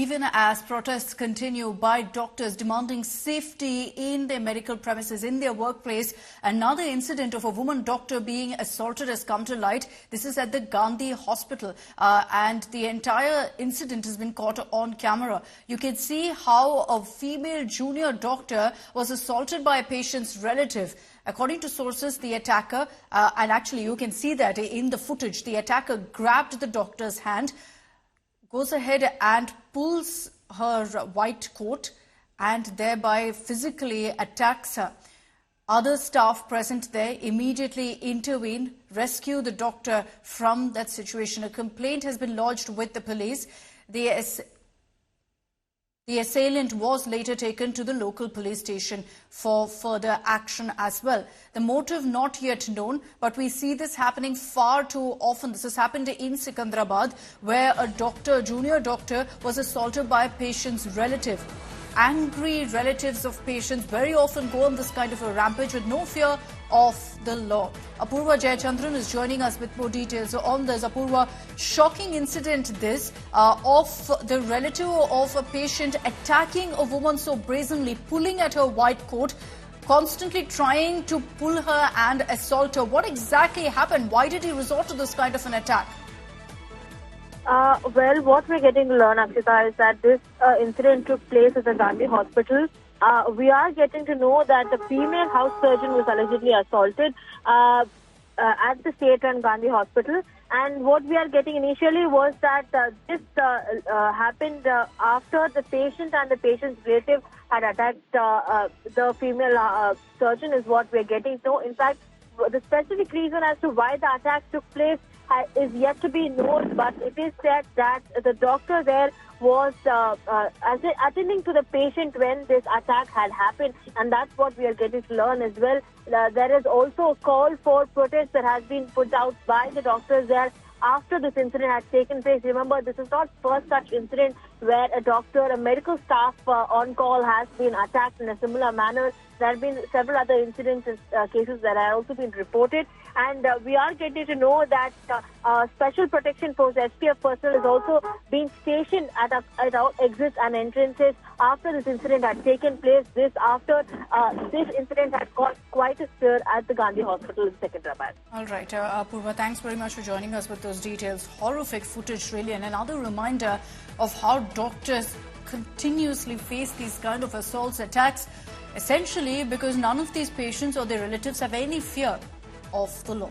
Even as protests continue by doctors demanding safety in their medical premises, in their workplace, another incident of a woman doctor being assaulted has come to light. This is at the Gandhi Hospital, and the entire incident has been caught on camera. You can see how a female junior doctor was assaulted by a patient's relative. According to sources, the attacker, and actually you can see that in the footage, the attacker grabbed the doctor's hand, goes ahead and pulls her white coat and thereby physically attacks her. Other staff present there immediately intervene, rescue the doctor from that situation. A complaint has been lodged with the police. The assailant was later taken to the local police station for further action as well. The motive not yet known, but we see this happening far too often. This has happened in Secunderabad, where a doctor, junior doctor, was assaulted by a patient's relative. Angry relatives of patients very often go on this kind of a rampage with no fear of the law. Apurva Jayachandran is joining us with more details on this. Apurva, shocking incident this of the relative of a patient attacking a woman so brazenly, pulling at her white coat, constantly trying to pull her and assault her. What exactly happened? Why did he resort to this kind of an attack? Well, what we're getting to learn, Akshita, is that this incident took place at the Gandhi Hospital. We are getting to know that the female house surgeon was allegedly assaulted at the state-run Gandhi Hospital. And what we are getting initially was that this happened after the patient and the patient's relative had attacked the female surgeon, is what we're getting to know. In fact, the specific reason as to why the attack took place is yet to be known, but it is said that the doctor there was attending to the patient when this attack had happened, and that's what we are getting to learn as well. There is also a call for protest that has been put out by the doctors there after this incident had taken place. Remember, this is not first such incident where a doctor, a medical staff on call has been attacked in a similar manner. There have been several other incidents, cases that have also been reported. And we are getting to know that Special Protection Force, SPF personnel, is also being stationed at our exits and entrances after this incident had taken place. This after this incident had caused quite a stir at the Gandhi Hospital in Secunderabad. All right, Apurva, thanks very much for joining us with those details. Horrific footage, really, and another reminder of how doctors continuously face these kind of assaults, attacks, essentially because none of these patients or their relatives have any fear of the law.